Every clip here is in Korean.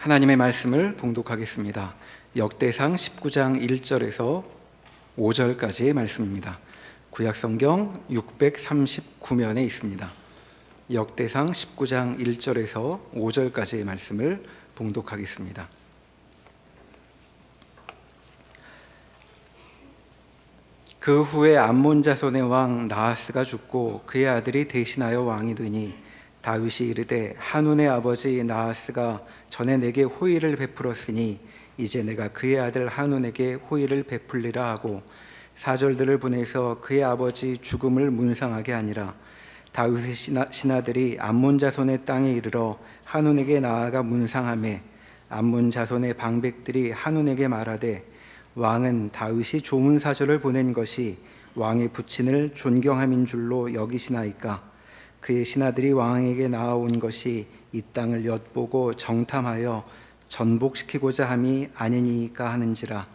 하나님의 말씀을 봉독하겠습니다. 역대상 19장 1절에서 5절까지의 말씀입니다. 구약성경 639면에 있습니다. 역대상 19장 1절에서 5절까지의 말씀을 봉독하겠습니다. 그 후에 암몬 자손의 왕 나하스가 죽고 그의 아들이 대신하여 왕이 되니 다윗이 이르되 한운의 아버지 나하스가 전에 내게 호의를 베풀었으니 이제 내가 그의 아들 한운에게 호의를 베풀리라 하고 사절들을 보내서 그의 아버지 죽음을 문상하게 하니라. 다윗의 신하들이 암몬 자손의 땅에 이르러 한운에게 나아가 문상하매 암몬 자손의 방백들이 한운에게 말하되 왕은 다윗이 조문 사절을 보낸 것이 왕의 부친을 존경함인 줄로 여기시나이까. 그의 신하들이 왕에게 나아온 것이 이 땅을 엿보고 정탐하여 전복시키고자 함이 아니니까 하는지라.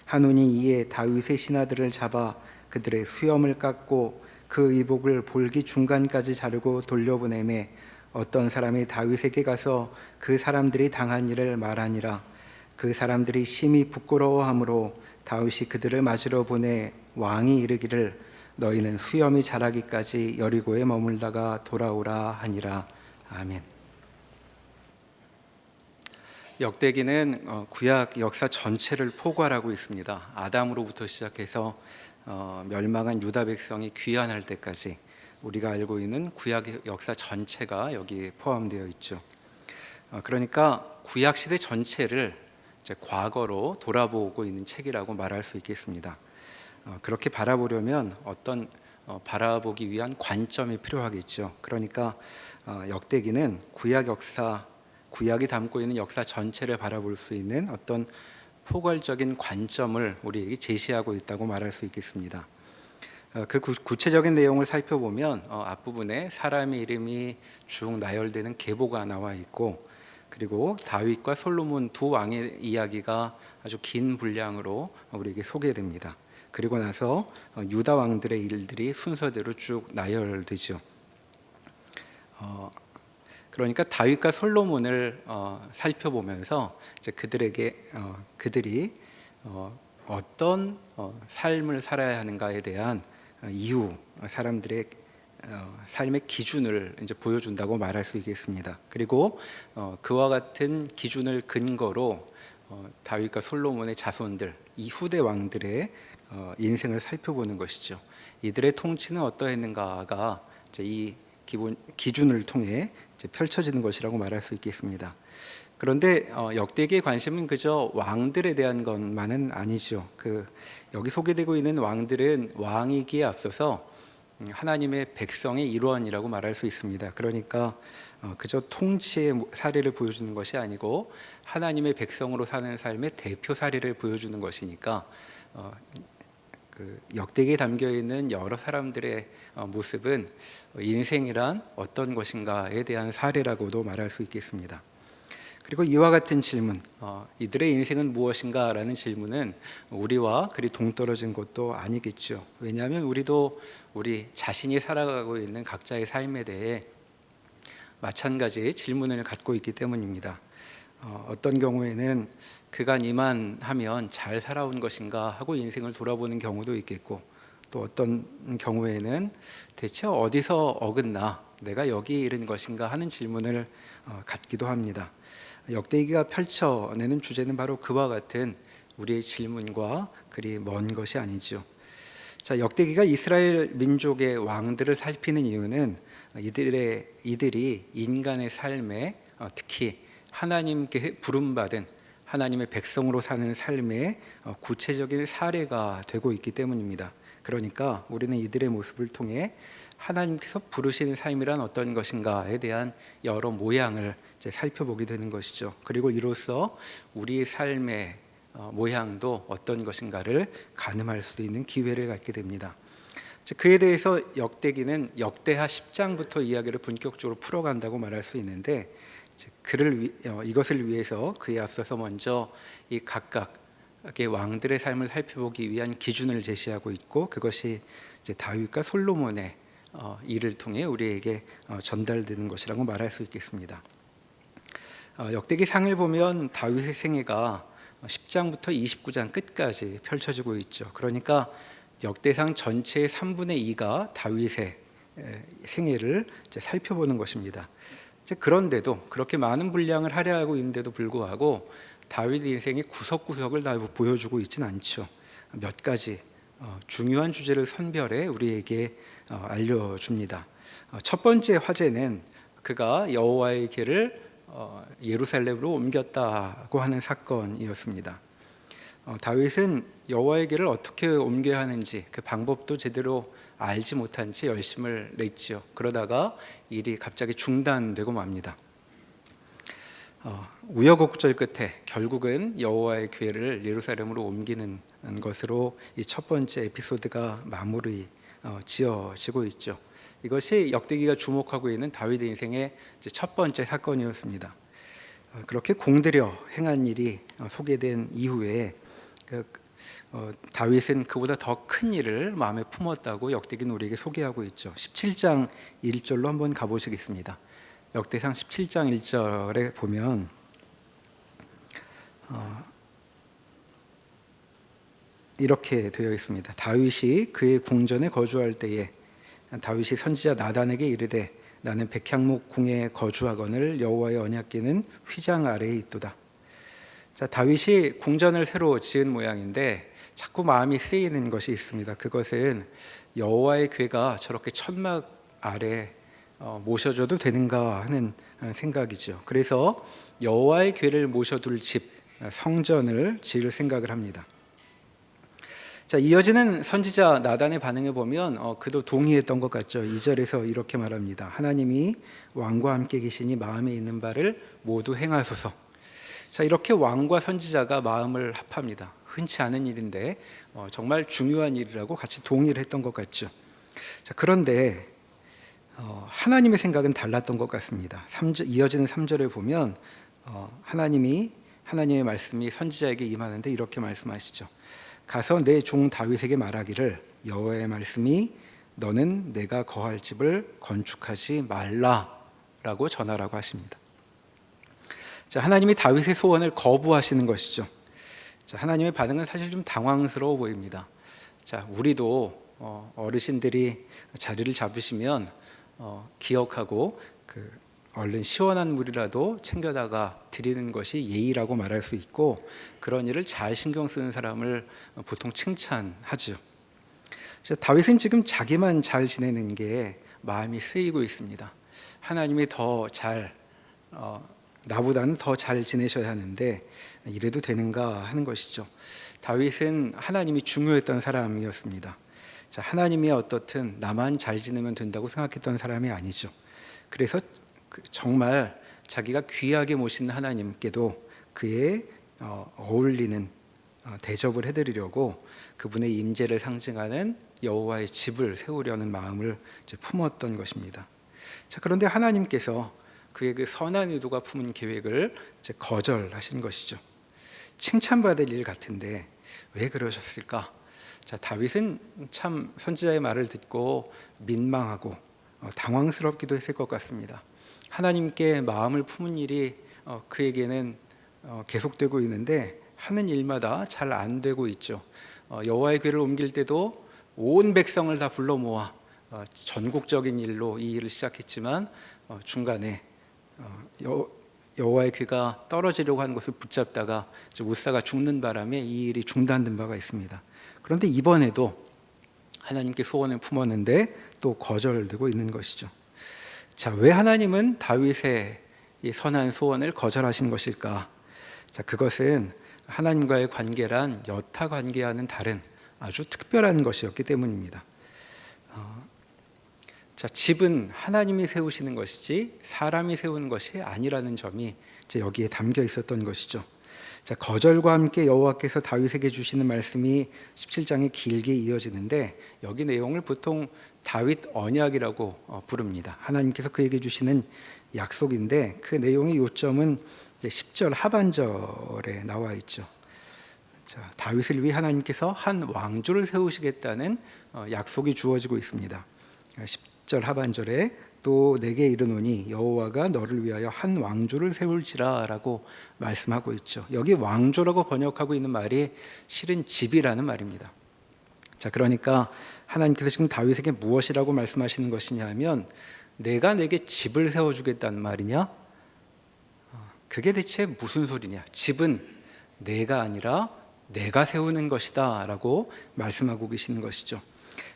한운이 이에 다윗의 신하들을 잡아 그들의 수염을 깎고 그 의복을 볼기 중간까지 자르고 돌려보내매 어떤 사람이 다윗에게 가서 그 사람들이 당한 일을 말하니라. 그 사람들이 심히 부끄러워하므로 다윗이 그들을 맞으러 보내 왕이 이르기를 너희는 수염이 자라기까지 여리고에 머물다가 돌아오라 하니라. 아멘. 역대기는 구약 역사 전체를 포괄하고 있습니다. 아담으로부터 시작해서 멸망한 유다 백성이 귀환할 때까지 우리가 알고 있는 구약 역사 전체가 여기 포함되어 있죠. 그러니까 구약 시대 전체를 이제 과거로 돌아보고 있는 책이라고 말할 수 있겠습니다. 그렇게 바라보려면 어떤 바라보기 위한 관점이 필요하겠죠. 그러니까 역대기는 구약이 담고 있는 역사 전체를 바라볼 수 있는 어떤 포괄적인 관점을 우리에게 제시하고 있다고 말할 수 있겠습니다. 그 구체적인 내용을 살펴보면 앞부분에 사람의 이름이 쭉 나열되는 계보가 나와 있고, 그리고 다윗과 솔로몬 두 왕의 이야기가 아주 긴 분량으로 우리에게 소개됩니다. 그리고 나서 유다 왕들의 일들이 순서대로 쭉 나열되죠. 그러니까 다윗과 솔로몬을 살펴보면서 이제 그들이 어떤 삶을 살아야 하는가에 대한 이유, 사람들의 삶의 기준을 이제 보여준다고 말할 수 있겠습니다. 그리고 그와 같은 기준을 근거로 다윗과 솔로몬의 자손들, 이 후대 왕들의 인생을 살펴보는 것이죠. 이들의 통치는 어떠했는가가 이제 이 기준을 통해 이제 펼쳐지는 것이라고 말할 수 있겠습니다. 그런데 역대기의 관심은 그저 왕들에 대한 것만은 아니죠. 여기 소개되고 있는 왕들은 왕이기에 앞서서 하나님의 백성의 일원이라고 말할 수 있습니다. 그러니까 그저 통치의 사례를 보여주는 것이 아니고 하나님의 백성으로 사는 삶의 대표 사례를 보여주는 것이니까 역대기에 담겨 있는 여러 사람들의 모습은 인생이란 어떤 것인가에 대한 사례라고도 말할 수 있겠습니다. 그리고 이와 같은 질문, 이들의 인생은 무엇인가라는 질문은 우리와 그리 동떨어진 것도 아니겠죠. 왜냐하면 우리도 우리 자신이 살아가고 있는 각자의 삶에 대해 마찬가지의 질문을 갖고 있기 때문입니다. 어떤 경우에는 그간 이만하면 잘 살아온 것인가 하고 인생을 돌아보는 경우도 있겠고, 또 어떤 경우에는 대체 어디서 어긋나 내가 여기 이른 것인가 하는 질문을 갖기도 합니다. 역대기가 펼쳐내는 주제는 바로 그와 같은 우리의 질문과 그리 먼 것이 아니죠. 자, 역대기가 이스라엘 민족의 왕들을 살피는 이유는 이들이 인간의 삶에 특히 하나님께 부름받은 하나님의 백성으로 사는 삶의 구체적인 사례가 되고 있기 때문입니다. 그러니까 우리는 이들의 모습을 통해 하나님께서 부르시는 삶이란 어떤 것인가에 대한 여러 모양을 이제 살펴보게 되는 것이죠. 그리고 이로써 우리의 삶의 모양도 어떤 것인가를 가늠할 수도 있는 기회를 갖게 됩니다. 그에 대해서 역대기는 역대하 10장부터 이야기를 본격적으로 풀어간다고 말할 수 있는데, 이것을 위해서 그에 앞서서 먼저 이 각각의 왕들의 삶을 살펴보기 위한 기준을 제시하고 있고, 그것이 이제 다윗과 솔로몬의 일을 통해 우리에게 전달되는 것이라고 말할 수 있겠습니다. 역대기상을 보면 다윗의 생애가 10장부터 29장 끝까지 펼쳐지고 있죠. 그러니까 역대상 전체의 3분의 2가 다윗의 생애를 이제 살펴보는 것입니다. 그런데도 그렇게 많은 분량을 할애하고 있는데도 불구하고 다윗 인생의 구석구석을 다 보여주고 있지는 않죠. 몇 가지 중요한 주제를 선별해 우리에게 알려줍니다. 첫 번째 화제는 그가 여호와의 궤를 예루살렘으로 옮겼다고 하는 사건이었습니다. 다윗은 여호와의 궤를 어떻게 옮겨야 하는지 그 방법도 제대로 알지 못한 채 열심을 냈지요. 그러다가 일이 갑자기 중단되고 맙니다. 우여곡절 끝에 결국은 여호와의 궤를 예루살렘으로 옮기는 것으로 이 첫 번째 에피소드가 마무리 지어지고 있죠. 이것이 역대기가 주목하고 있는 다윗 인생의 첫 번째 사건이었습니다. 그렇게 공들여 행한 일이 소개된 이후에 다윗은 그보다 더 큰 일을 마음에 품었다고 역대기는 우리에게 소개하고 있죠. 17장 1절로 한번 가보시겠습니다. 역대상 17장 1절에 보면 이렇게 되어 있습니다. 다윗이 그의 궁전에 거주할 때에 다윗이 선지자 나단에게 이르되 나는 백향목 궁에 거주하거늘 여호와의 언약궤는 휘장 아래에 있도다. 자, 다윗이 궁전을 새로 지은 모양인데 자꾸 마음이 쓰이는 것이 있습니다. 그것은 여호와의 궤가 저렇게 천막 아래 모셔줘도 되는가 하는 생각이죠. 그래서 여호와의 궤를 모셔둘 집 성전을 지을 생각을 합니다. 자, 이어지는 선지자 나단의 반응을 보면 그도 동의했던 것 같죠. 2절에서 이렇게 말합니다. 하나님이 왕과 함께 계시니 마음에 있는 바를 모두 행하소서. 자, 이렇게 왕과 선지자가 마음을 합합니다. 흔치 않은 일인데 정말 중요한 일이라고 같이 동의를 했던 것 같죠. 자, 그런데 하나님의 생각은 달랐던 것 같습니다. 이어지는 3절에 보면 하나님의 말씀이 선지자에게 임하는데 이렇게 말씀하시죠. 가서 내 종 다윗에게 말하기를 여호와의 말씀이 너는 내가 거할 집을 건축하지 말라라고 전하라고 하십니다. 자, 하나님이 다윗의 소원을 거부하시는 것이죠. 자, 하나님의 반응은 사실 좀 당황스러워 보입니다. 자, 우리도 어르신들이 자리를 잡으시면 기억하고 얼른 시원한 물이라도 챙겨다가 드리는 것이 예의라고 말할 수 있고 그런 일을 잘 신경 쓰는 사람을 보통 칭찬하죠. 다윗은 지금 자기만 잘 지내는 게 마음이 쓰이고 있습니다. 하나님이 나보다는 더 잘 지내셔야 하는데 이래도 되는가 하는 것이죠. 다윗은 하나님이 중요했던 사람이었습니다. 자, 하나님이 어떻든 나만 잘 지내면 된다고 생각했던 사람이 아니죠. 그래서 정말 자기가 귀하게 모신 하나님께도 그의 어울리는 대접을 해드리려고 그분의 임재를 상징하는 여호와의 집을 세우려는 마음을 품었던 것입니다. 자, 그런데 하나님께서 그의 그 선한 의도가 품은 계획을 거절하신 것이죠. 칭찬받을 일 같은데 왜 그러셨을까? 자, 다윗은 참 선지자의 말을 듣고 민망하고 당황스럽기도 했을 것 같습니다. 하나님께 마음을 품은 일이 그에게는 계속되고 있는데 하는 일마다 잘 안 되고 있죠. 여호와의 궤를 옮길 때도 온 백성을 다 불러 모아 전국적인 일로 이 일을 시작했지만 중간에 여호와의 궤가 떨어지려고 하는 것을 붙잡다가 못사가 죽는 바람에 이 일이 중단된 바가 있습니다. 그런데 이번에도 하나님께 소원을 품었는데 또 거절되고 있는 것이죠. 자, 왜 하나님은 다윗의 이 선한 소원을 거절하신 것일까? 자, 그것은 하나님과의 관계란 여타 관계와는 다른 아주 특별한 것이었기 때문입니다. 자, 집은 하나님이 세우시는 것이지 사람이 세우는 것이 아니라는 점이 여기에 담겨 있었던 것이죠. 자, 거절과 함께 여호와께서 다윗에게 주시는 말씀이 17장에 길게 이어지는데 여기 내용을 보통 다윗 언약이라고 부릅니다. 하나님께서 그에게 주시는 약속인데 그 내용의 요점은 10절 하반절에 나와 있죠. 자, 다윗을 위해 하나님께서 한 왕조를 세우시겠다는 약속이 주어지고 있습니다. 10절 하반절에 또 내게 이르노니 여호와가 너를 위하여 한 왕조를 세울지라라고 말씀하고 있죠. 여기 왕조라고 번역하고 있는 말이 실은 집이라는 말입니다. 자, 그러니까 하나님께서 지금 다윗에게 무엇이라고 말씀하시는 것이냐면 내가 내게 집을 세워주겠다는 말이냐? 그게 대체 무슨 소리냐? 집은 내가 아니라 내가 세우는 것이다 라고 말씀하고 계시는 것이죠.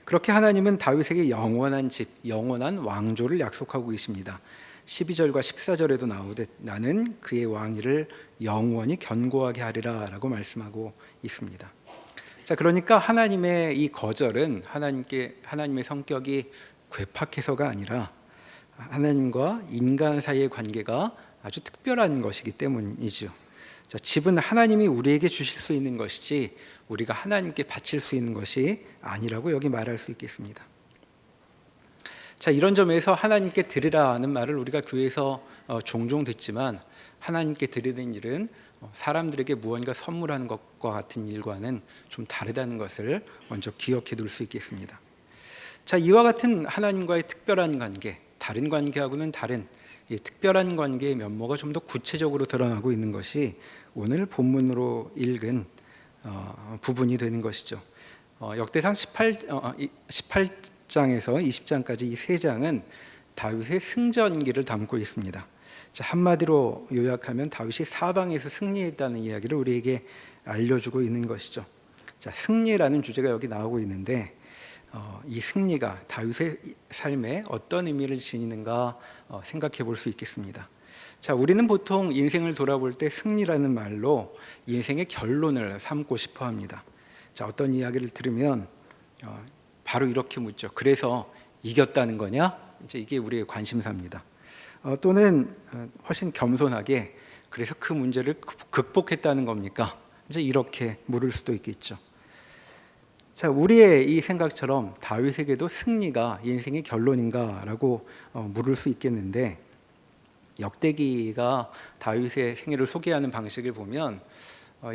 그렇게 하나님은 다윗에게 영원한 집, 영원한 왕조를 약속하고 계십니다. 12절과 14절에도 나오듯 나는 그의 왕위를 영원히 견고하게 하리라 라고 말씀하고 있습니다. 자, 그러니까 하나님의 이 거절은 하나님의 성격이 괴팍해서가 아니라 하나님과 인간 사이의 관계가 아주 특별한 것이기 때문이죠. 자, 집은 하나님이 우리에게 주실 수 있는 것이지 우리가 하나님께 바칠 수 있는 것이 아니라고 여기 말할 수 있겠습니다. 자, 이런 점에서 하나님께 드리라는 말을 우리가 교회에서 종종 듣지만 하나님께 드리는 일은 사람들에게 무언가 선물하는 것과 같은 일과는 좀 다르다는 것을 먼저 기억해 둘 수 있겠습니다. 자, 이와 같은 하나님과의 특별한 관계, 다른 관계하고는 다른 이 특별한 관계의 면모가 좀 더 구체적으로 드러나고 있는 것이 오늘 본문으로 읽은 부분이 되는 것이죠. 역대상 18장에서 20장까지 이 세 장은 다윗의 승전기를 담고 있습니다. 자, 한마디로 요약하면 다윗이 사방에서 승리했다는 이야기를 우리에게 알려주고 있는 것이죠. 자, 승리라는 주제가 여기 나오고 있는데 이 승리가 다윗의 삶에 어떤 의미를 지니는가 생각해 볼 수 있겠습니다. 자, 우리는 보통 인생을 돌아볼 때 승리라는 말로 인생의 결론을 삼고 싶어 합니다. 자, 어떤 이야기를 들으면 바로 이렇게 묻죠. 그래서 이겼다는 거냐? 이제 이게 우리의 관심사입니다. 또는 훨씬 겸손하게 그래서 그 문제를 극복했다는 겁니까? 이제 이렇게 물을 수도 있겠죠. 자, 우리의 이 생각처럼 다윗에게도 승리가 인생의 결론인가라고 물을 수 있겠는데 역대기가 다윗의 생애를 소개하는 방식을 보면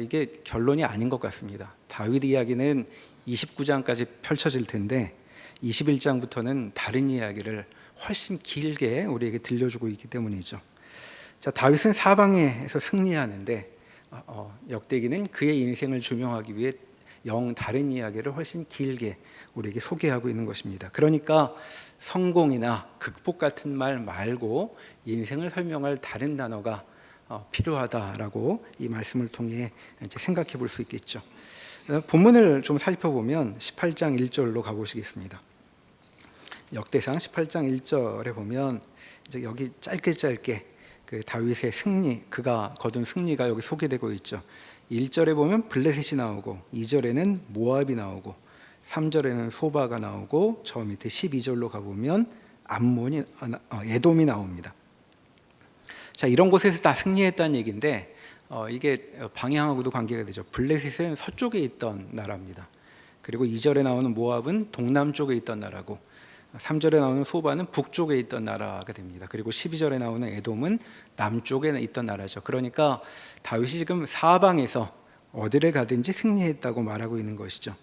이게 결론이 아닌 것 같습니다. 다윗 이야기는 29장까지 펼쳐질 텐데 21장부터는 다른 이야기를 훨씬 길게 우리에게 들려주고 있기 때문이죠. 자, 다윗은 사방에서 승리하는데 역대기는 그의 인생을 조명하기 위해 다른 이야기를 훨씬 길게 우리에게 소개하고 있는 것입니다. 그러니까 성공이나 극복 같은 말 말고 인생을 설명할 다른 단어가 필요하다라고 이 말씀을 통해 이제 생각해 볼 수 있겠죠. 본문을 좀 살펴보면 18장 1절로 가보시겠습니다. 역대상 18장 1절에 보면 이제 여기 짧게 그 다윗의 승리, 그가 거둔 승리가 여기 소개되고 있죠. 1절에 보면 블레셋이 나오고 2절에는 모압이 나오고 3절에는 소바가 나오고 저 밑에 12절로 가보면 에돔이 나옵니다. 자, 이런 곳에서 다 승리했다는 얘기인데 이게 방향하고도 관계가 되죠. 블레셋은 서쪽에 있던 나라입니다. 그리고 2절에 나오는 모압은 동남쪽에 있던 나라고 3절에 나오는 소바는 북쪽에 있던 나라가 됩니다. 그리고 12절에 나오는 에돔은 남쪽에 있던 나라죠. 그러니까 다윗이 지금 사방에서 어디를 가든지 승리했다고 말하고 있는 것이죠.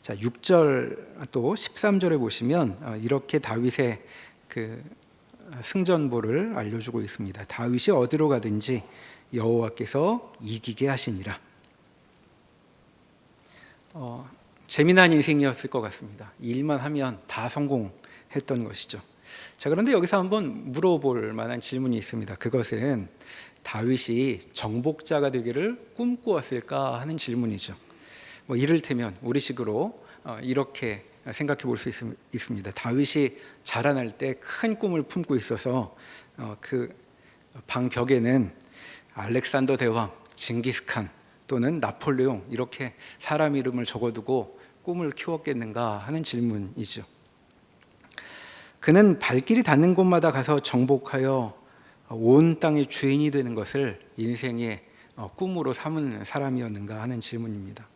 자, 6절 또 13절에 보시면 이렇게 다윗의 그 승전보를 알려주고 있습니다. 다윗이 어디로 가든지 여호와께서 이기게 하시니라. 재미난 인생이었을 것 같습니다. 일만 하면 다 성공했던 것이죠. 자, 그런데 여기서 한번 물어볼 만한 질문이 있습니다. 그것은 다윗이 정복자가 되기를 꿈꾸었을까 하는 질문이죠. 이를테면 우리식으로 이렇게 생각해 볼 수 있습니다. 다윗이 자라날 때 큰 꿈을 품고 있어서 그 방벽에는 알렉산더 대왕, 징기스칸 또는 나폴레옹 이렇게 사람 이름을 적어두고 꿈을 키웠겠는가 하는 질문이죠. 그는 발길이 닿는 곳마다 가서 정복하여 온 땅의 주인이 되는 것을 인생의 꿈으로 삼은 사람이었는가 하는 질문입니다.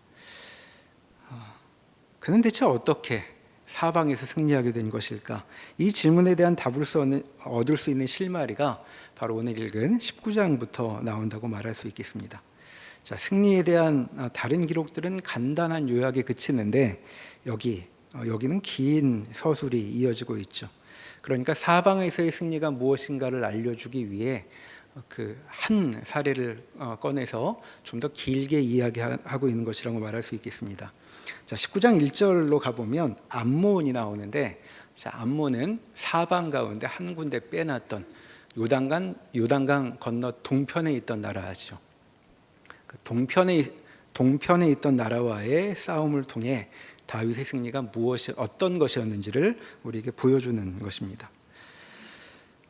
그는 대체 어떻게 사방에서 승리하게 된 것일까? 이 질문에 대한 답을 얻을 수 있는 실마리가 바로 오늘 읽은 19장부터 나온다고 말할 수 있겠습니다. 자, 승리에 대한 다른 기록들은 간단한 요약에 그치는데 여기는 긴 서술이 이어지고 있죠. 그러니까 사방에서의 승리가 무엇인가를 알려주기 위해 그 한 사례를 꺼내서 좀 더 길게 이야기하고 있는 것이라고 말할 수 있겠습니다. 자, 19장 1절로 가보면 암몬이 나오는데, 자, 암몬은 사방 가운데 한 군데 빼놨던 요단강 건너 동편에 있던 나라죠. 그 동편에 있던 나라와의 싸움을 통해 다윗의 승리가 어떤 것이었는지를 우리에게 보여주는 것입니다.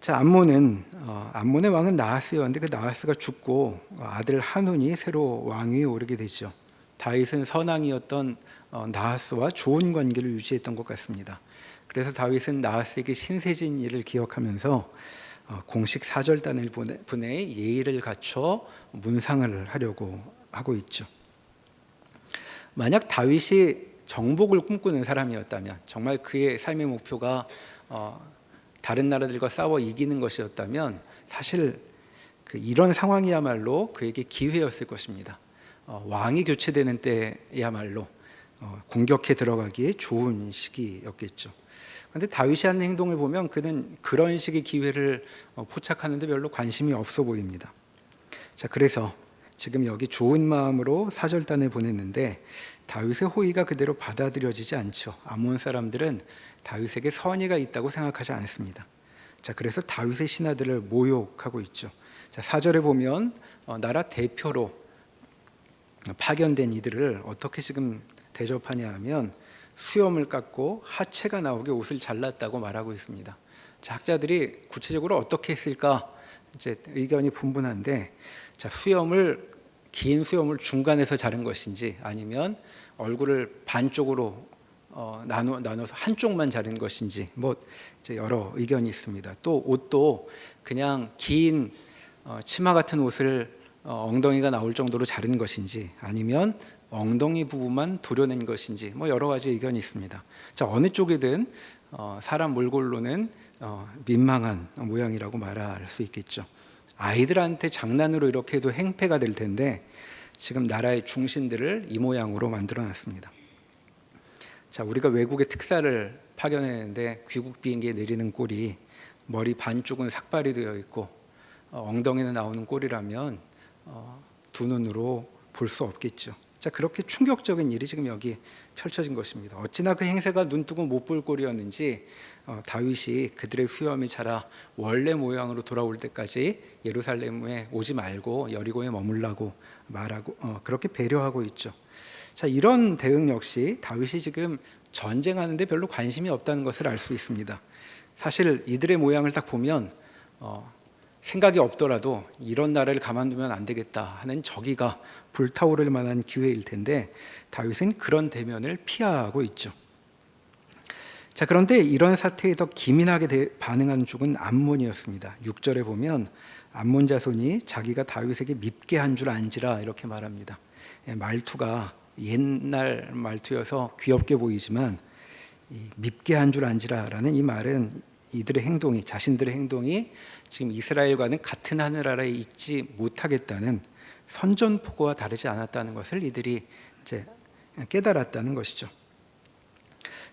자, 암몬의 왕은 나하스였는데 그 나하스가 죽고 아들 한운이 새로 왕위에 오르게 되죠. 다윗은 선왕이었던 나하스와 좋은 관계를 유지했던 것 같습니다. 그래서 다윗은 나하스에게 신세진 일을 기억하면서 공식 사절단을 보내 예의를 갖춰 문상을 하려고 하고 있죠. 만약 다윗이 정복을 꿈꾸는 사람이었다면, 정말 그의 삶의 목표가 다른 나라들과 싸워 이기는 것이었다면, 사실 이런 상황이야말로 그에게 기회였을 것입니다. 왕이 교체되는 때야말로 공격해 들어가기에 좋은 시기였겠죠. 그런데 다윗이 하는 행동을 보면 그는 그런 식의 기회를 포착하는 데 별로 관심이 없어 보입니다. 자, 그래서 지금 여기 좋은 마음으로 사절단을 보냈는데 다윗의 호의가 그대로 받아들여지지 않죠. 아몬 사람들은 다윗에게 선의가 있다고 생각하지 않습니다. 자, 그래서 다윗의 신하들을 모욕하고 있죠. 자, 4절에 보면 나라 대표로 파견된 이들을 어떻게 지금 대접하냐 하면 수염을 깎고 하체가 나오게 옷을 잘랐다고 말하고 있습니다. 자, 학자들이 구체적으로 어떻게 했을까 이제 의견이 분분한데, 자, 긴 수염을 중간에서 자른 것인지 아니면 얼굴을 반쪽으로 나눠서 한쪽만 자른 것인지 이제 여러 의견이 있습니다. 또 옷도 그냥 긴 치마 같은 옷을 엉덩이가 나올 정도로 자른 것인지 아니면 엉덩이 부분만 도려낸 것인지 여러 가지 의견이 있습니다. 자, 어느 쪽이든 사람 몰골로는 민망한 모양이라고 말할 수 있겠죠. 아이들한테 장난으로 이렇게 해도 행패가 될 텐데 지금 나라의 중심들을 이 모양으로 만들어놨습니다. 자, 우리가 외국에 특사를 파견했는데 귀국 비행기에 내리는 꼴이 머리 반쪽은 삭발이 되어 있고 엉덩이는 나오는 꼴이라면 두 눈으로 볼 수 없겠죠. 자, 그렇게 충격적인 일이 지금 여기 펼쳐진 것입니다. 어찌나 그 행세가 눈뜨고 못 볼 꼴이었는지 다윗이 그들의 수염이 자라 원래 모양으로 돌아올 때까지 예루살렘에 오지 말고 여리고에 머물라고 말하고 그렇게 배려하고 있죠. 자, 이런 대응 역시 다윗이 지금 전쟁하는데 별로 관심이 없다는 것을 알 수 있습니다. 사실 이들의 모양을 딱 보면 생각이 없더라도 이런 나라를 가만두면 안 되겠다 하는 저기가 불타오를 만한 기회일 텐데 다윗은 그런 대면을 피하고 있죠. 자, 그런데 이런 사태에 더 기민하게 반응한 쪽은 암몬이었습니다. 6절에 보면 암몬 자손이 자기가 다윗에게 밉게 한 줄 안지라 이렇게 말합니다. 말투가 옛날 말투여서 귀엽게 보이지만 밉게 한 줄 안지라라는 이 말은 자신들의 행동이 지금 이스라엘과는 같은 하늘 아래에 있지 못하겠다는 선전포고와 다르지 않았다는 것을 이들이 이제 깨달았다는 것이죠.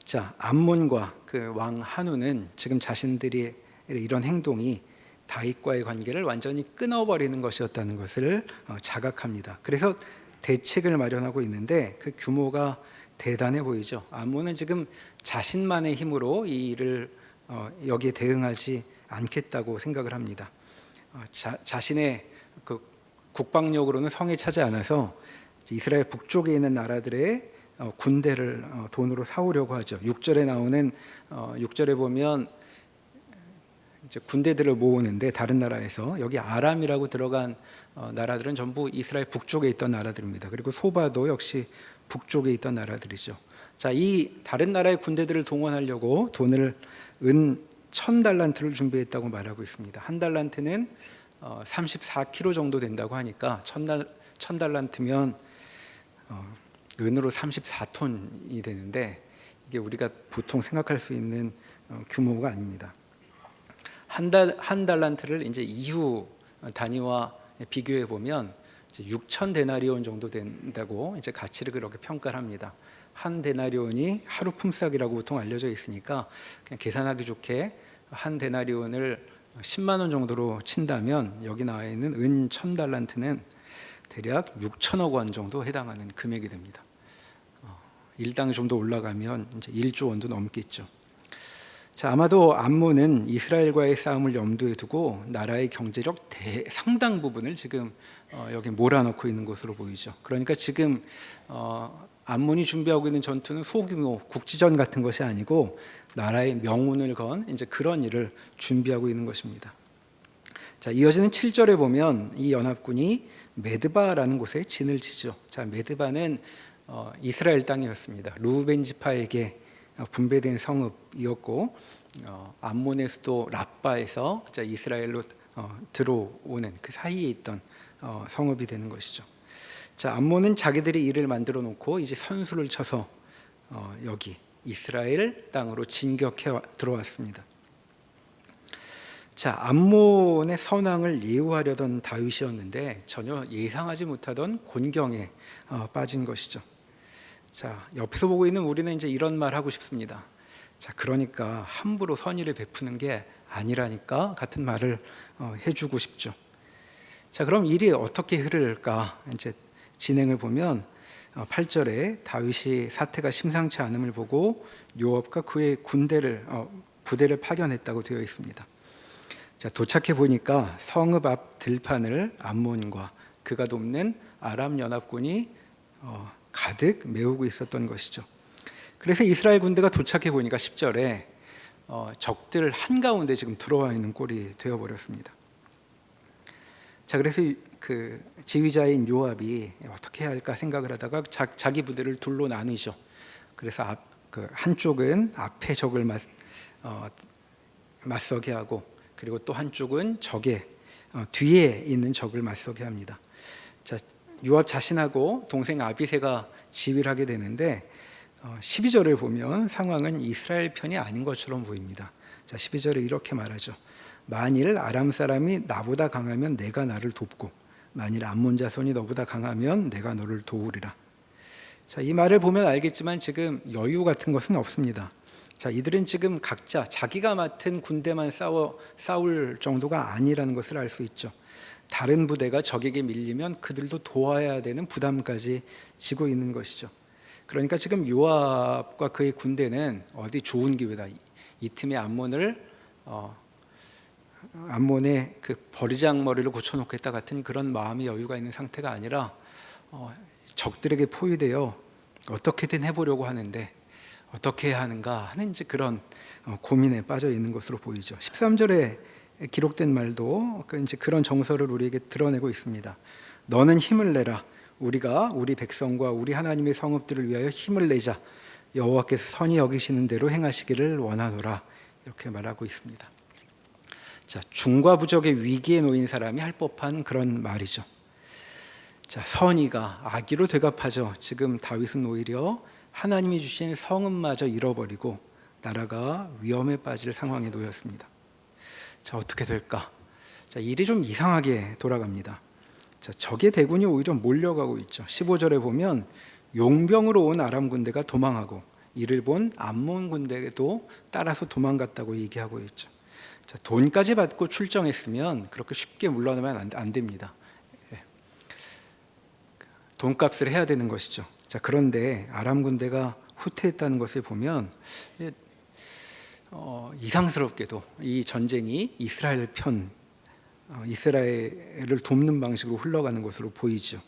자, 암몬과 그 왕 한우는 지금 자신들의 이런 행동이 다윗과의 관계를 완전히 끊어버리는 것이었다는 것을 자각합니다. 그래서 대책을 마련하고 있는데 그 규모가 대단해 보이죠. 암몬은 지금 자신만의 힘으로 이 일을 여기에 대응하지 않겠다고 생각을 합니다. 자신의 그 국방력으로는 성에 차지 않아서 이스라엘 북쪽에 있는 나라들의 군대를 돈으로 사오려고 하죠. 6절에 보면 이제 군대들을 모으는데 다른 나라에서 여기 아람이라고 들어간 나라들은 전부 이스라엘 북쪽에 있던 나라들입니다. 그리고 소바도 역시 북쪽에 있던 나라들이죠. 자, 이 다른 나라의 군대들을 동원하려고 돈을 은 1000달란트를 준비했다고 말하고 있습니다. 한 달란트는 34kg 정도 된다고 하니까 1000달란트면 은으로 34톤이 되는데 이게 우리가 보통 생각할 수 있는 규모가 아닙니다. 한 달란트를 이제 이후 단위와 비교해 보면 6천 데나리온 정도 된다고 이제 가치를 그렇게 평가를 합니다. 한 데나리온이 하루 품삯이라고 보통 알려져 있으니까 그냥 계산하기 좋게 한 데나리온을 10만 원 정도로 친다면 여기 나와 있는 은 1000달란트는 대략 6천억 원 정도 해당하는 금액이 됩니다. 일당 좀 더 올라가면 이제 1조 원도 넘겠죠. 자, 아마도 암몬은 이스라엘과의 싸움을 염두에 두고 나라의 경제력 상당 부분을 지금 여기 몰아넣고 있는 것으로 보이죠. 그러니까 지금 암몬이 준비하고 있는 전투는 소규모 국지전 같은 것이 아니고 나라의 명운을 건 이제 그런 일을 준비하고 있는 것입니다. 자, 이어지는 7절에 보면 이 연합군이 메드바라는 곳에 진을 치죠. 자, 메드바는 이스라엘 땅이었습니다. 루벤 지파에게 분배된 성읍이었고 암몬의 수도 랍바에서 이스라엘로 들어오는 그 사이에 있던 성읍이 되는 것이죠. 자, 암몬은 자기들이 이를 만들어 놓고 이제 선수를 쳐서 여기 이스라엘 땅으로 진격해 들어왔습니다. 자, 암몬의 선왕을 예우하려던 다윗이었는데 전혀 예상하지 못하던 곤경에 빠진 것이죠. 자, 옆에서 보고 있는 우리는 이제 이런 말 하고 싶습니다. 자, 그러니까 함부로 선의를 베푸는 게 아니라니까 같은 말을 해주고 싶죠. 자, 그럼 일이 어떻게 흐를까? 이제 진행을 보면 8절에 다윗이 사태가 심상치 않음을 보고 요압과 그의 부대를 파견했다고 되어 있습니다. 자, 도착해 보니까 성읍 앞 들판을 암몬과 그가 돕는 아람 연합군이 가득 메우고 있었던 것이죠. 그래서 이스라엘 군대가 도착해 보니까 10절에 적들 한가운데 지금 들어와 있는 꼴이 되어버렸습니다. 자, 그래서 그 지휘자인 요압이 어떻게 해야 할까 생각을 하다가 자기 부대를 둘로 나누죠. 그래서 한쪽은 앞에 적을 맞서게 하고, 그리고 또 한쪽은 적의 뒤에 있는 적을 맞서게 합니다. 자, 요압 자신하고 동생 아비새가 지휘를 하게 되는데 12절을 보면 상황은 이스라엘 편이 아닌 것처럼 보입니다. 자, 12절에 이렇게 말하죠. 만일 아람 사람이 나보다 강하면 내가 나를 돕고 만일 암몬 자손이 너보다 강하면 내가 너를 도우리라. 자, 이 말을 보면 알겠지만 지금 여유 같은 것은 없습니다. 자, 이들은 지금 각자 자기가 맡은 군대만 싸울 정도가 아니라는 것을 알 수 있죠. 다른 부대가 적에게 밀리면 그들도 도와야 되는 부담까지 지고 있는 것이죠. 그러니까 지금 요압과 그의 군대는 어디 좋은 기회다, 이 틈에 암몬의 그 버리장머리를 고쳐놓겠다 같은 그런 마음의 여유가 있는 상태가 아니라 적들에게 포위되어 어떻게든 해보려고 하는데 어떻게 해야 하는가 하는 이제 그런 고민에 빠져 있는 것으로 보이죠. 13절에 기록된 말도 이제 그런 정서를 우리에게 드러내고 있습니다. 너는 힘을 내라. 우리가 우리 백성과 우리 하나님의 성읍들을 위하여 힘을 내자. 여호와께서 선히 여기시는 대로 행하시기를 원하노라. 이렇게 말하고 있습니다. 자, 중과 부적의 위기에 놓인 사람이 할 법한 그런 말이죠. 자, 선의가 악의로 되갚아져 지금 다윗은 오히려 하나님이 주신 성읍마저 잃어버리고 나라가 위험에 빠질 상황에 놓였습니다. 자, 어떻게 될까? 자, 일이 좀 이상하게 돌아갑니다. 자, 적의 대군이 오히려 몰려가고 있죠. 15절에 보면 용병으로 온 아람 군대가 도망하고 이를 본 암몬 군대도 따라서 도망갔다고 얘기하고 있죠. 자, 돈까지 받고 출정했으면 그렇게 쉽게 물러나면 안 됩니다. 돈값을 해야 되는 것이죠. 자, 그런데 아람 군대가 후퇴했다는 것을 보면 이상스럽게도 이 전쟁이 이스라엘을 돕는 방식으로 흘러가는 것으로 보이죠.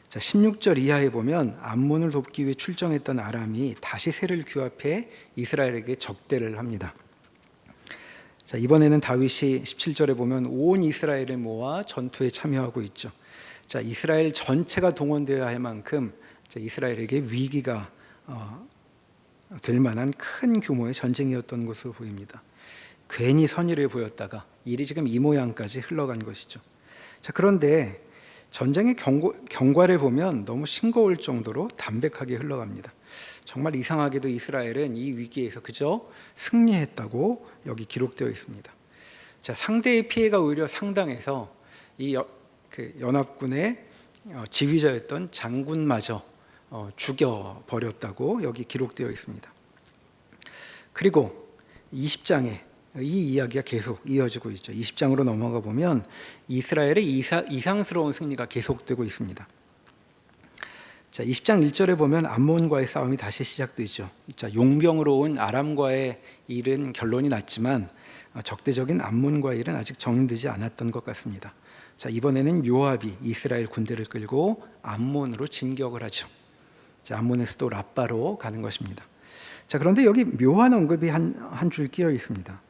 자, 16절 이하에 보면 암몬을 돕기 위해 출정했던 아람이 다시 세를 규합해 이스라엘에게 적대를 합니다. 자, 이번에는 다윗이 17절에 보면 온 이스라엘을 모아 전투에 참여하고 있죠. 자, 이스라엘 전체가 동원되어야 할 만큼 이스라엘에게 위기가 될 만한 큰 규모의 전쟁이었던 것으로 보입니다. 괜히 선의를 보였다가 일이 지금 이 모양까지 흘러간 것이죠. 자, 그런데 전쟁의 경과를 보면 너무 싱거울 정도로 담백하게 흘러갑니다. 정말 이상하게도 이스라엘은 이 위기에서 그저 승리했다고 여기 기록되어 있습니다. 자, 상대의 피해가 오히려 상당해서 이 연합군의 지휘자였던 장군마저 죽여버렸다고 여기 기록되어 있습니다. 그리고 20장에 이 이야기가 계속 이어지고 있죠. 20장으로 넘어가 보면 이스라엘의 이상스러운 승리가 계속되고 있습니다. 자, 20장 1절에 보면 암몬과의 싸움이 다시 시작되죠. 자, 용병으로 온 아람과의 일은 결론이 났지만 적대적인 암몬과의 일은 아직 정리되지 않았던 것 같습니다. 자, 이번에는 요압이 이스라엘 군대를 끌고 암몬으로 진격을 하죠. 자, 암몬에서 또 랍바로 가는 것입니다. 자, 그런데 여기 묘한 언급이 한 줄 끼어 있습니다.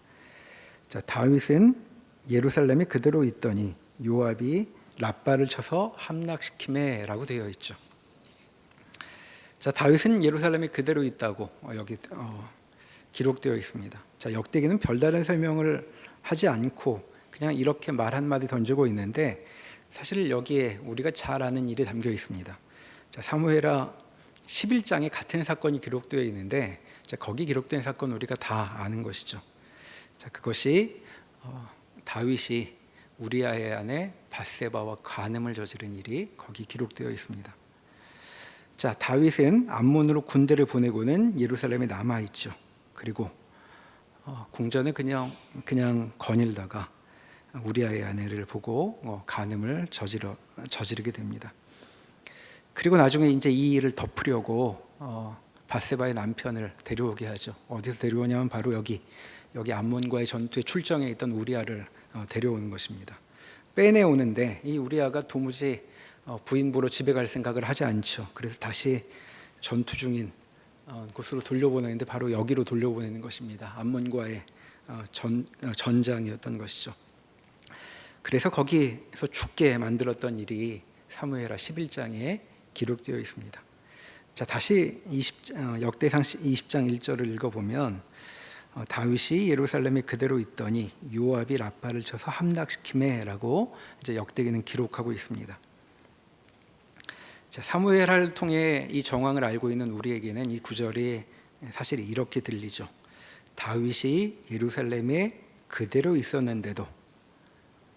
자, 다윗은 예루살렘에 그대로 있더니 요압이 랍바를 쳐서 함락시키매라고 되어 있죠. 자, 다윗은 예루살렘에 그대로 있다고 여기 기록되어 있습니다. 자, 역대기는 별다른 설명을 하지 않고 그냥 이렇게 말 한마디 던지고 있는데 사실 여기에 우리가 잘 아는 일이 담겨 있습니다. 자, 사무엘하 11장에 같은 사건이 기록되어 있는데 자, 거기 기록된 사건 우리가 다 아는 것이죠. 자, 그것이 다윗이 우리아의 아내 밧세바와 간음을 저지른 일이 거기 기록되어 있습니다. 자, 다윗은 암몬으로 군대를 보내고는 예루살렘에 남아 있죠. 그리고 궁전에 그냥 거닐다가 우리아의 아내를 보고 간음을 저지르게 됩니다. 그리고 나중에 이제 이 일을 덮으려고 밧세바의 남편을 데려오게 하죠. 어디서 데려오냐면 바로 여기 암몬과의 전투에 출정해 있던 우리아를 데려오는 것입니다. 빼내오는데 이 우리아가 도무지 부인 보러 집에 갈 생각을 하지 않죠. 그래서 다시 전투 중인 곳으로 돌려보내는데 바로 여기로 돌려보내는 것입니다. 암몬과의 전장이었던 것이죠. 그래서 거기서 죽게 만들었던 일이 사무엘하 11장에 기록되어 있습니다. 자, 다시 역대상 20장 1절을 읽어보면 다윗이 예루살렘에 그대로 있더니 요압이 랍바를 쳐서 함락시키매라고 이제 역대기는 기록하고 있습니다. 자, 사무엘하를 통해 이 정황을 알고 있는 우리에게는 이 구절이 사실 이렇게 들리죠. 다윗이 예루살렘에 그대로 있었는데도,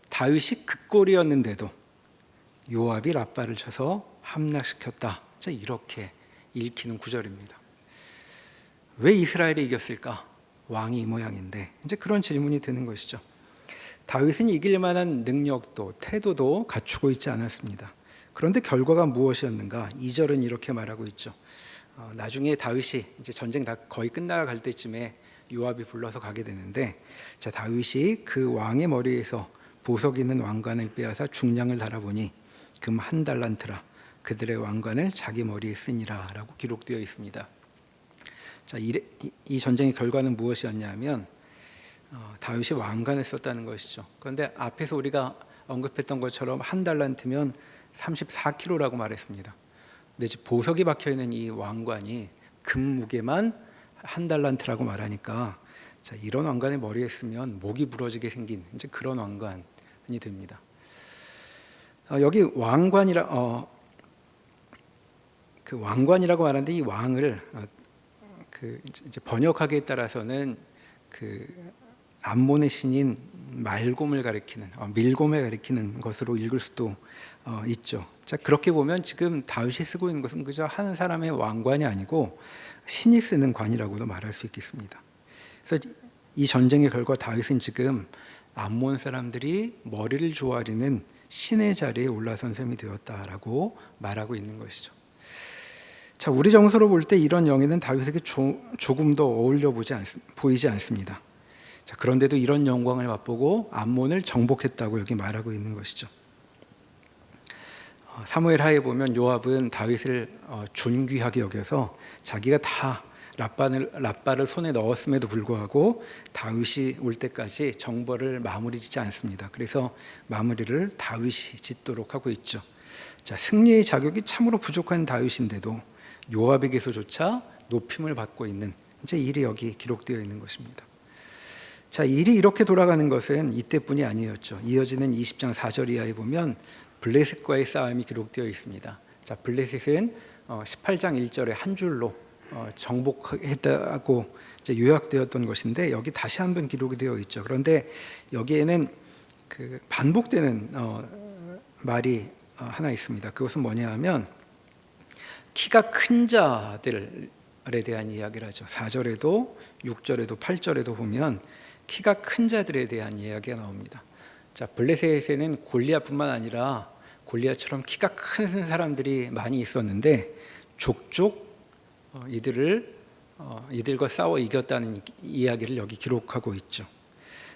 다윗이 그 꼴이었는데도 요압이 랍바를 쳐서 함락시켰다. 자, 이렇게 읽히는 구절입니다. 왜 이스라엘이 이겼을까? 왕이 이 모양인데 이제 그런 질문이 드는 것이죠. 다윗은 이길 만한 능력도 태도도 갖추고 있지 않았습니다. 그런데 결과가 무엇이었는가? 2절은 이렇게 말하고 있죠. 나중에 다윗이 이제 전쟁 다 거의 끝나갈 때쯤에 요압이 불러서 가게 되는데, 자, 다윗이 그 왕의 머리에서 보석 있는 왕관을 빼앗아 중량을 달아보니 금 1달란트라 그들의 왕관을 자기 머리에 쓰니라라고 기록되어 있습니다. 자, 이 전쟁의 결과는 무엇이었냐면 다윗이 왕관을 썼다는 것이죠. 그런데 앞에서 우리가 언급했던 것처럼 1달란트면 34kg라고 말했습니다. 근데 이제 보석이 박혀 있는 이 왕관이 금 무게만 1달란트라고 말하니까, 자, 이런 왕관을 머리에 쓰면 목이 부러지게 생긴 이제 그런 왕관이 됩니다. 여기 그 왕관이라고 말하는데 이 왕을 이제 번역하기에 따라서는 그 암몬의 신인 말곰을 가리키는 밀곰을 가리키는 것으로 읽을 수도 있죠. 자, 그렇게 보면 지금 다윗이 쓰고 있는 것은 그저 한 사람의 왕관이 아니고 신이 쓰는 관이라고도 말할 수 있겠습니다. 그래서 이 전쟁의 결과 다윗은 지금 암몬 사람들이 머리를 조아리는 신의 자리에 올라선 셈이 되었다라고 말하고 있는 것이죠. 자, 우리 정서로 볼 때 이런 영예는 다윗에게 조금도 어울려 보이지 않습니다. 자, 그런데도 이런 영광을 맛보고 암몬을 정복했다고 여기 말하고 있는 것이죠. 사무엘하에 보면 요압은 다윗을 존귀하게 여겨서 자기가 다 랍바를 손에 넣었음에도 불구하고 다윗이 올 때까지 정벌을 마무리 짓지 않습니다. 그래서 마무리를 다윗이 짓도록 하고 있죠. 자, 승리의 자격이 참으로 부족한 다윗인데도 요압에게서조차 높임을 받고 있는 이제 일이 여기 기록되어 있는 것입니다. 자, 일이 이렇게 돌아가는 것은 이때뿐이 아니었죠. 이어지는 20장 4절 이하에 보면 블레셋과의 싸움이 기록되어 있습니다. 자, 블레셋은 18장 1절에 한 줄로 정복했다고 이제 요약되었던 것인데 여기 다시 한번 기록이 되어 있죠. 그런데 여기에는 그 반복되는 말이 하나 있습니다. 그것은 뭐냐 하면 키가 큰 자들에 대한 이야기를 하죠. 4절에도 6절에도 8절에도 보면 키가 큰 자들에 대한 이야기가 나옵니다. 자, 블레셋에는 골리앗뿐만 아니라 골리앗처럼 키가 큰 사람들이 많이 있었는데 족족 이들과 싸워 이겼다는 이야기를 여기 기록하고 있죠.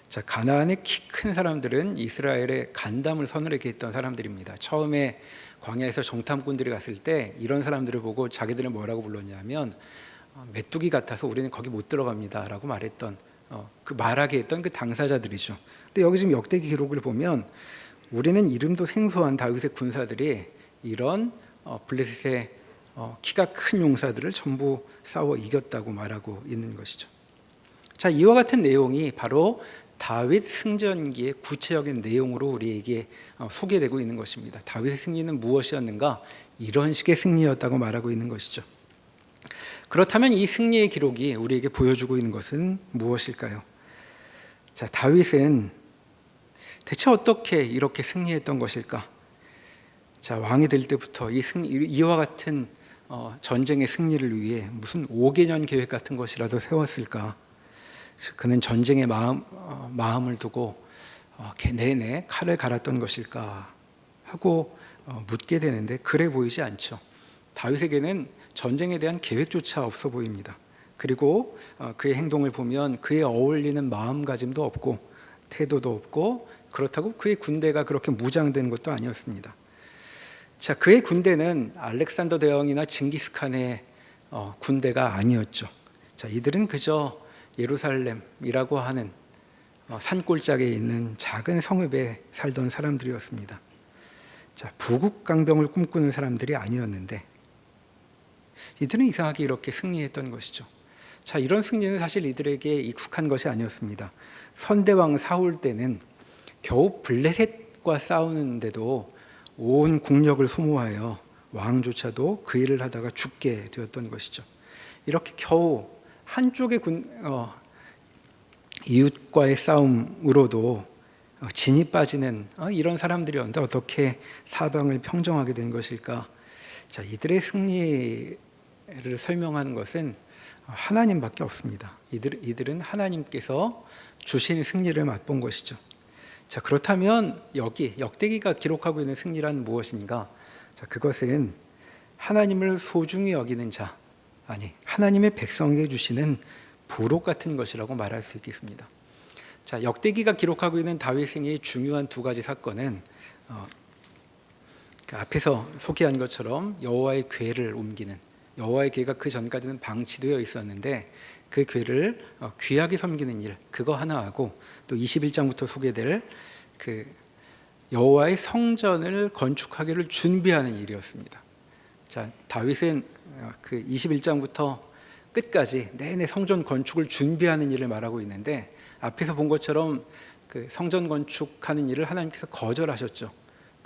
자, 가나안의 키 큰 사람들은 이스라엘의 간담을 서늘하게 했던 사람들입니다. 처음에 광야에서 정탐꾼들이 갔을 때 이런 사람들을 보고 자기들은 뭐라고 불렀냐면 메뚜기 같아서 우리는 거기 못 들어갑니다 라고 말했던 그 말하게 했던 그 당사자들이죠. 근데 여기 지금 역대기 기록을 보면 우리는 이름도 생소한 다윗의 군사들이 이런 블레셋의 키가 큰 용사들을 전부 싸워 이겼다고 말하고 있는 것이죠. 자, 이와 같은 내용이 바로 다윗 승전기의 구체적인 내용으로 우리에게 소개되고 있는 것입니다. 다윗의 승리는 무엇이었는가? 이런 식의 승리였다고 말하고 있는 것이죠. 그렇다면 이 승리의 기록이 우리에게 보여주고 있는 것은 무엇일까요? 자, 다윗은 대체 어떻게 이렇게 승리했던 것일까? 자, 왕이 될 때부터 이와 같은 전쟁의 승리를 위해 무슨 5개년 계획 같은 것이라도 세웠을까? 그는 전쟁에 마음을 두고 내내 칼을 갈았던 것일까 하고 묻게 되는데 그래 보이지 않죠. 다윗에게는 전쟁에 대한 계획조차 없어 보입니다. 그리고 그의 행동을 보면 그에 어울리는 마음가짐도 없고 태도도 없고 그렇다고 그의 군대가 그렇게 무장된 것도 아니었습니다. 자, 그의 군대는 알렉산더 대왕이나 징기스칸의 군대가 아니었죠. 자, 이들은 그저 예루살렘이라고 하는 산골짜기에 있는 작은 성읍에 살던 사람들이었습니다. 자, 부국강병을 꿈꾸는 사람들이 아니었는데 이들은 이상하게 이렇게 승리했던 것이죠. 자, 이런 승리는 사실 이들에게 익숙한 것이 아니었습니다. 선대왕 사울 때는 겨우 블레셋과 싸우는데도 온 국력을 소모하여 왕조차도 그 일을 하다가 죽게 되었던 것이죠. 이렇게 겨우 한쪽의 이웃과의 싸움으로도 진이 빠지는 이런 사람들이었는데 어떻게 사방을 평정하게 된 것일까? 자, 이들의 승리를 설명하는 것은 하나님밖에 없습니다. 이들은 하나님께서 주신 승리를 맛본 것이죠. 자, 그렇다면 여기 역대기가 기록하고 있는 승리란 무엇인가? 자, 그것은 하나님을 소중히 여기는 자, 하나님의 백성에게 주시는 보록 같은 것이라고 말할 수 있겠습니다. 자, 역대기가 기록하고 있는 다윗의 중요한 두 가지 사건은 그 앞에서 소개한 것처럼 여호와의 궤를 옮기는, 여호와의 궤가 그 전까지는 방치되어 있었는데 그 궤를 귀하게 섬기는 일, 그거 하나하고 또 21장부터 소개될 그 여호와의 성전을 건축하기를 준비하는 일이었습니다. 자, 다윗은 그 21장부터 끝까지 내내 성전 건축을 준비하는 일을 말하고 있는데 앞에서 본 것처럼 그 성전 건축하는 일을 하나님께서 거절하셨죠.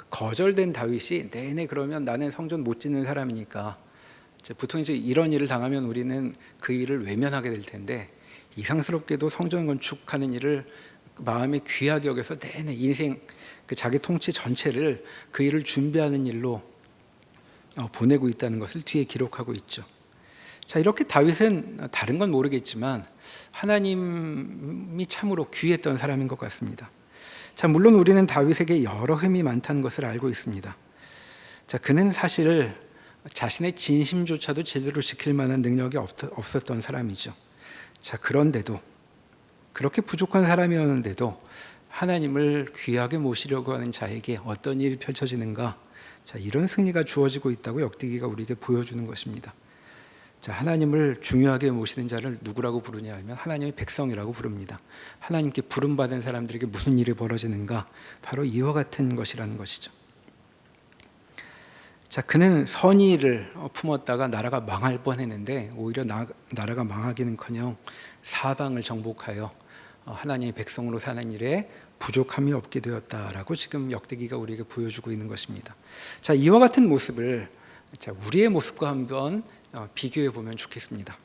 거절된 다윗이 내내 그러면 나는 성전 못 짓는 사람이니까 보통 이제 이런 일을 당하면 우리는 그 일을 외면하게 될 텐데 이상스럽게도 성전 건축하는 일을 마음에 귀하게 여겨서 내내 인생 그 자기 통치 전체를 그 일을 준비하는 일로 보내고 있다는 것을 뒤에 기록하고 있죠. 자, 이렇게 다윗은 다른 건 모르겠지만 하나님이 참으로 귀했던 사람인 것 같습니다. 자, 물론 우리는 다윗에게 여러 흠이 많다는 것을 알고 있습니다. 자, 그는 사실 자신의 진심조차도 제대로 지킬 만한 능력이 없었던 사람이죠. 자, 그런데도 그렇게 부족한 사람이었는데도 하나님을 귀하게 모시려고 하는 자에게 어떤 일이 펼쳐지는가? 자, 이런 승리가 주어지고 있다고 역대기가 우리에게 보여주는 것입니다. 자, 하나님을 중요하게 모시는 자를 누구라고 부르냐 하면 하나님의 백성이라고 부릅니다. 하나님께 부름받은 사람들에게 무슨 일이 벌어지는가? 바로 이와 같은 것이라는 것이죠. 자, 그는 선의를 품었다가 나라가 망할 뻔했는데 오히려 나라가 망하기는커녕 사방을 정복하여 하나님의 백성으로 사는 일에 부족함이 없게 되었다라고 지금 역대기가 우리에게 보여주고 있는 것입니다. 자, 이와 같은 모습을 우리의 모습과 한번 비교해 보면 좋겠습니다.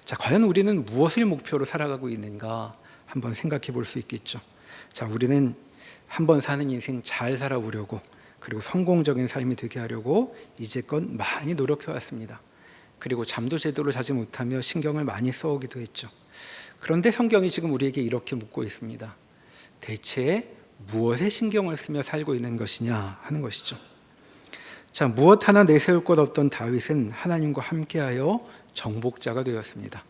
자, 과연 우리는 무엇을 목표로 살아가고 있는가 한번 생각해 볼 수 있겠죠. 자, 우리는 한번 사는 인생 잘 살아보려고 그리고 성공적인 삶이 되게 하려고 이제껏 많이 노력해 왔습니다. 그리고 잠도 제대로 자지 못하며 신경을 많이 써오기도 했죠. 그런데 성경이 지금 우리에게 이렇게 묻고 있습니다. 대체 무엇에 신경을 쓰며 살고 있는 것이냐 하는 것이죠. 자, 무엇 하나 내세울 것 없던 다윗은 하나님과 함께하여 정복자가 되었습니다.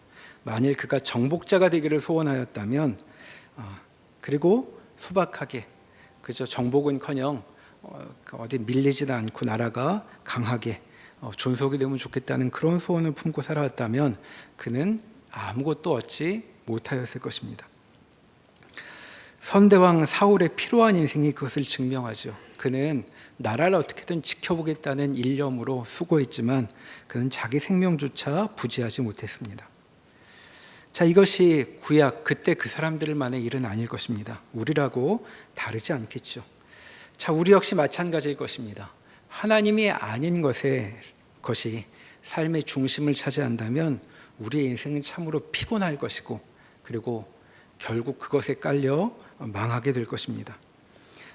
만일 그가 정복자가 되기를 소원하였다면, 그리고 소박하게, 그저 정복은커녕 어디 밀리지도 않고 나라가 강하게 존속이 되면 좋겠다는 그런 소원을 품고 살아왔다면 그는 아무것도 얻지 못하였을 것입니다. 선대왕 사울의 피로한 인생이 그것을 증명하죠. 그는 나라를 어떻게든 지켜보겠다는 일념으로 수고했지만 그는 자기 생명조차 부지하지 못했습니다. 자, 이것이 구약 그때 그 사람들만의 일은 아닐 것입니다. 우리라고 다르지 않겠죠. 자, 우리 역시 마찬가지일 것입니다. 하나님이 아닌 것이 삶의 중심을 차지한다면 우리의 인생은 참으로 피곤할 것이고, 그리고 결국 그것에 깔려 망하게 될 것입니다.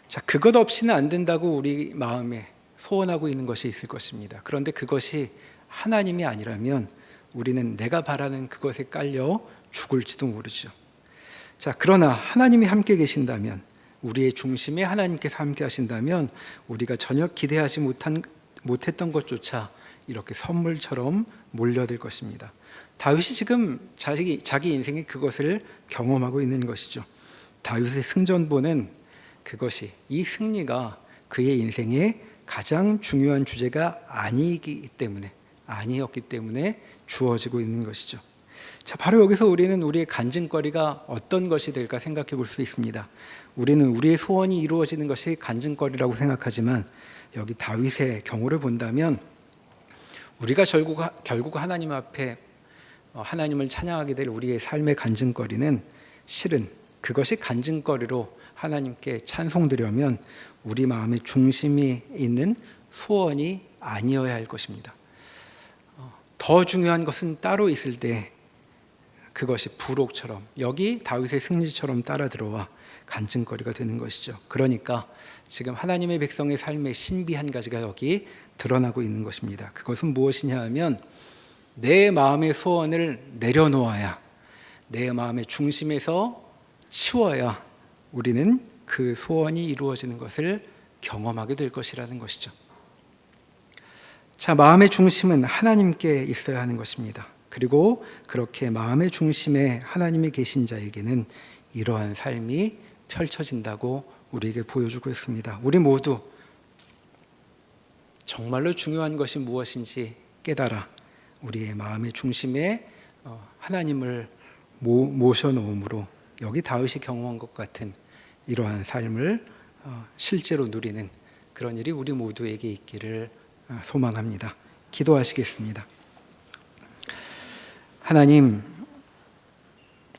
자, 그것 없이는 안 된다고 우리 마음에 소원하고 있는 것이 있을 것입니다. 그런데 그것이 하나님이 아니라면 우리는 내가 바라는 그것에 깔려 죽을지도 모르죠. 자, 그러나 하나님이 함께 계신다면, 우리의 중심에 하나님께서 함께 하신다면 우리가 전혀 기대하지 못했던 것조차 이렇게 선물처럼 몰려들 것입니다. 다윗이 지금 자기 인생에 그것을 경험하고 있는 것이죠. 다윗의 승전보는 그것이, 이 승리가 그의 인생의 가장 중요한 주제가 아니었기 때문에 주어지고 있는 것이죠. 자, 바로 여기서 우리는 우리의 간증거리가 어떤 것이 될까 생각해 볼 수 있습니다. 우리는 우리의 소원이 이루어지는 것이 간증거리라고 생각하지만 여기 다윗의 경우를 본다면 우리가 결국 하나님 앞에 하나님을 찬양하게 될 우리의 삶의 간증거리는, 실은 그것이 간증거리로 하나님께 찬송드려면 우리 마음의 중심이 있는 소원이 아니어야 할 것입니다. 더 중요한 것은 따로 있을 때 그것이 부록처럼, 여기 다윗의 승리처럼 따라 들어와 간증거리가 되는 것이죠. 그러니까 지금 하나님의 백성의 삶의 신비 한 가지가 여기 드러나고 있는 것입니다. 그것은 무엇이냐 하면, 내 마음의 소원을 내려놓아야, 내 마음의 중심에서 치워야 우리는 그 소원이 이루어지는 것을 경험하게 될 것이라는 것이죠. 자, 마음의 중심은 하나님께 있어야 하는 것입니다. 그리고 그렇게 마음의 중심에 하나님이 계신 자에게는 이러한 삶이 펼쳐진다고 우리에게 보여주고 있습니다. 우리 모두 정말로 중요한 것이 무엇인지 깨달아 우리의 마음의 중심에 하나님을 모셔놓음으로 여기 다윗이 경험한 것 같은 이러한 삶을 실제로 누리는 그런 일이 우리 모두에게 있기를 소망합니다. 기도하시겠습니다.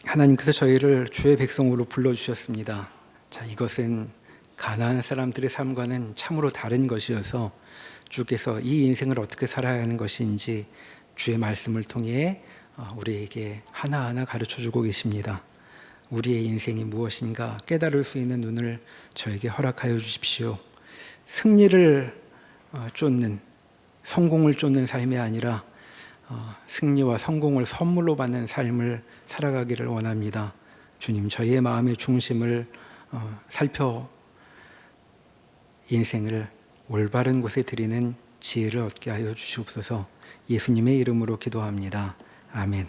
하나님께서 저희를 주의 백성으로 불러주셨습니다. 자, 이것은 가나안 사람들의 삶과는 참으로 다른 것이어서 주께서 이 인생을 어떻게 살아야 하는 것인지 주의 말씀을 통해 우리에게 하나하나 가르쳐주고 계십니다. 우리의 인생이 무엇인가 깨달을 수 있는 눈을 저에게 허락하여 주십시오. 승리를 쫓는, 성공을 쫓는 삶이 아니라 승리와 성공을 선물로 받는 삶을 살아가기를 원합니다. 주님, 저희의 마음의 중심을 살펴 인생을 올바른 곳에 드리는 지혜를 얻게 하여 주시옵소서. 예수님의 이름으로 기도합니다. 아멘.